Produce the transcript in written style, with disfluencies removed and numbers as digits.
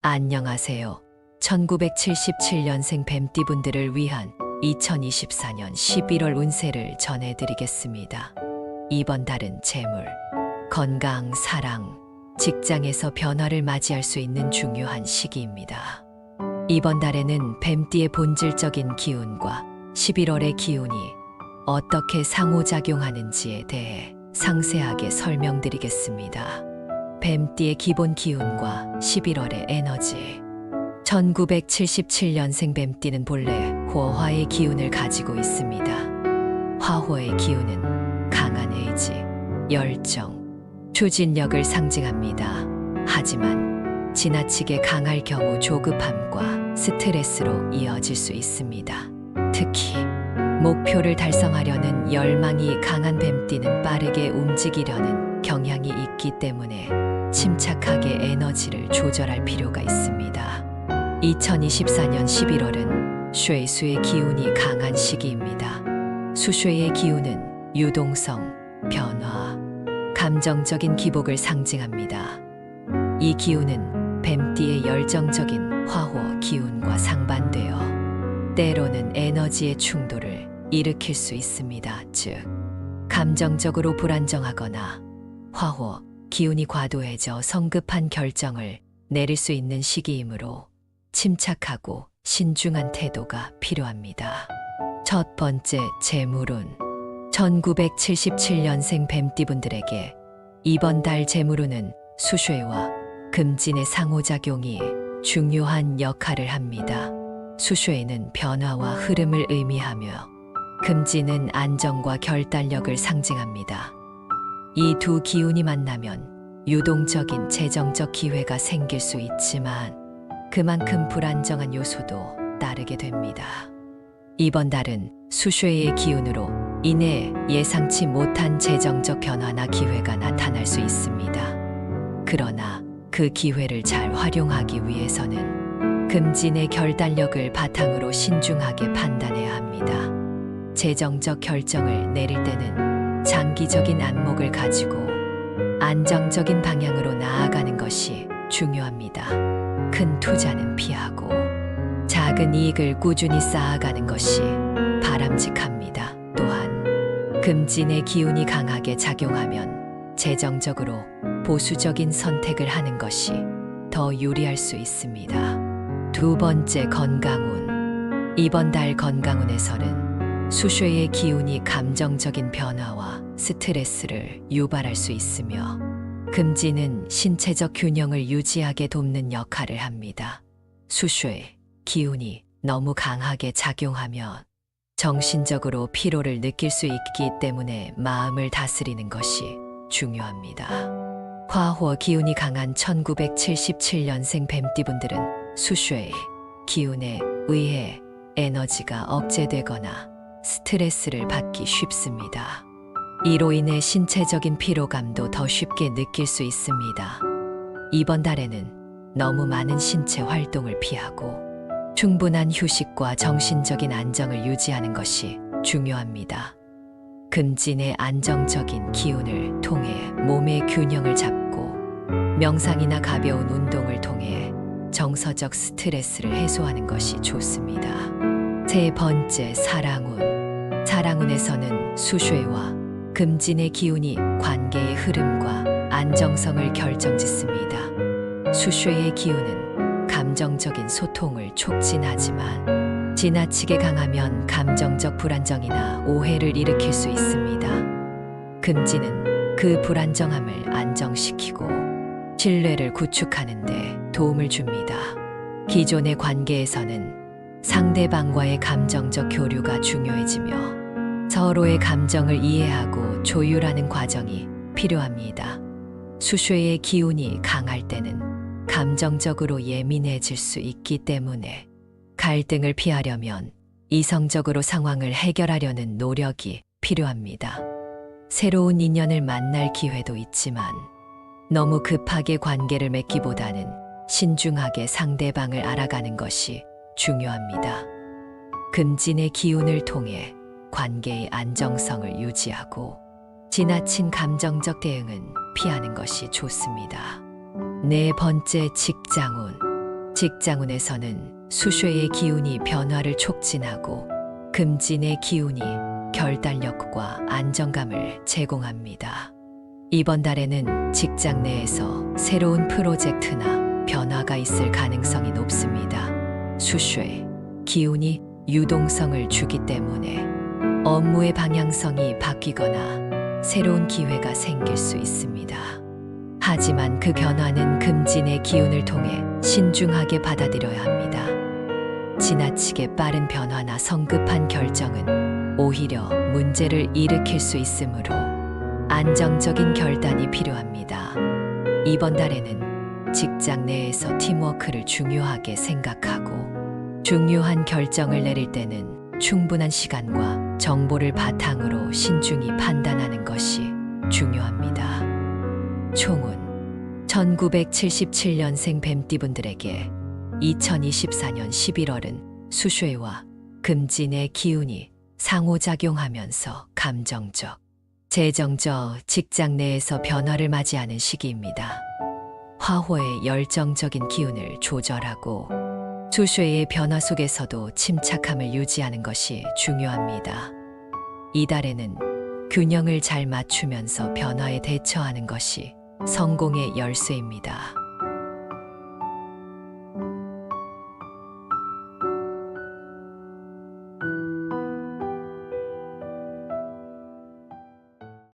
안녕하세요. 1977년생 뱀띠분들을 위한 2024년 11월 운세를 전해드리겠습니다. 이번 달은 재물, 건강, 사랑, 직장에서 변화를 맞이할 수 있는 중요한 시기입니다. 이번 달에는 뱀띠의 본질적인 기운과 11월의 기운이 어떻게 상호작용하는지에 대해 상세하게 설명드리겠습니다. 뱀띠의 기본 기운과 11월의 에너지. 1977년생 뱀띠는 본래 호화의 기운을 가지고 있습니다. 화호의 기운은 강한 의지, 열정, 추진력을 상징합니다. 하지만 지나치게 강할 경우 조급함과 스트레스로 이어질 수 있습니다. 특히 목표를 달성하려는 열망이 강한 뱀띠는 빠르게 움직이려는 경향이 있기 때문에 침착하게 에너지를 조절할 필요가 있습니다. 2024년 11월은 쇠수의 기운이 강한 시기입니다. 수쇠의 기운은 유동성, 변화, 감정적인 기복을 상징합니다. 이 기운은 뱀띠의 열정적인 화호 기운과 상반되어 때로는 에너지의 충돌을 일으킬 수 있습니다. 즉, 감정적으로 불안정하거나 화호 기운이 과도해져 성급한 결정을 내릴 수 있는 시기이므로 침착하고 신중한 태도가 필요합니다. 첫 번째, 재물운. 1977년생 뱀띠분들에게 이번 달 재물운은 수쇠와 금진의 상호작용이 중요한 역할을 합니다. 수쇠는 변화와 흐름을 의미하며 금진은 안정과 결단력을 상징합니다. 이 두 기운이 만나면 유동적인 재정적 기회가 생길 수 있지만 그만큼 불안정한 요소도 따르게 됩니다. 이번 달은 수쇠의 기운으로 인해 예상치 못한 재정적 변화나 기회가 나타날 수 있습니다. 그러나 그 기회를 잘 활용하기 위해서는 금진의 결단력을 바탕으로 신중하게 판단해야 합니다. 재정적 결정을 내릴 때는 장기적인 안목을 가지고 안정적인 방향으로 나아가는 것이 중요합니다. 큰 투자는 피하고 작은 이익을 꾸준히 쌓아가는 것이 바람직합니다. 또한 금진의 기운이 강하게 작용하면 재정적으로 보수적인 선택을 하는 것이 더 유리할 수 있습니다. 두 번째, 건강운. 이번 달 건강운에서는 수쇠의 기운이 감정적인 변화와 스트레스를 유발할 수 있으며 금진은 신체적 균형을 유지하게 돕는 역할을 합니다. 수쇠 기운이 너무 강하게 작용하면 정신적으로 피로를 느낄 수 있기 때문에 마음을 다스리는 것이 중요합니다. 화호 기운이 강한 1977년생 뱀띠분들은 수쇠 기운에 의해 에너지가 억제되거나 스트레스를 받기 쉽습니다. 이로 인해 신체적인 피로감도 더 쉽게 느낄 수 있습니다. 이번 달에는 너무 많은 신체 활동을 피하고 충분한 휴식과 정신적인 안정을 유지하는 것이 중요합니다. 금진의 안정적인 기운을 통해 몸의 균형을 잡고 명상이나 가벼운 운동을 통해 정서적 스트레스를 해소하는 것이 좋습니다. 세 번째, 사랑운. 사랑운에서는 수쇠와 금진의 기운이 관계의 흐름과 안정성을 결정짓습니다. 수쇠의 기운은 감정적인 소통을 촉진하지만 지나치게 강하면 감정적 불안정이나 오해를 일으킬 수 있습니다. 금진은 그 불안정함을 안정시키고 신뢰를 구축하는 데 도움을 줍니다. 기존의 관계에서는 상대방과의 감정적 교류가 중요해지며 서로의 감정을 이해하고 조율하는 과정이 필요합니다. 수쇠의 기운이 강할 때는 감정적으로 예민해질 수 있기 때문에 갈등을 피하려면 이성적으로 상황을 해결하려는 노력이 필요합니다. 새로운 인연을 만날 기회도 있지만 너무 급하게 관계를 맺기보다는 신중하게 상대방을 알아가는 것이 중요합니다. 금진의 기운을 통해 관계의 안정성을 유지하고 지나친 감정적 대응은 피하는 것이 좋습니다. 네 번째, 직장운. 직장운에서는 수쉐의 기운이 변화를 촉진하고 금진의 기운이 결단력과 안정감을 제공합니다. 이번 달에는 직장 내에서 새로운 프로젝트나 변화가 있을 가능성이 높습니다. 수쉐 기운이 유동성을 주기 때문에 업무의 방향성이 바뀌거나 새로운 기회가 생길 수 있습니다. 하지만 그 변화는 금진의 기운을 통해 신중하게 받아들여야 합니다. 지나치게 빠른 변화나 성급한 결정은 오히려 문제를 일으킬 수 있으므로 안정적인 결단이 필요합니다. 이번 달에는 직장 내에서 팀워크를 중요하게 생각하고 중요한 결정을 내릴 때는 충분한 시간과 정보를 바탕으로 신중히 판단하는 것이 중요합니다. 총운 1977년생 뱀띠분들에게 2024년 11월은 수쉐와 금진의 기운이 상호작용하면서 감정적, 재정적, 직장 내에서 변화를 맞이하는 시기입니다. 화호의 열정적인 기운을 조절하고 수쉐의 변화 속에서도 침착함을 유지하는 것이 중요합니다. 이 달에는 균형을 잘 맞추면서 변화에 대처하는 것이 성공의 열쇠입니다.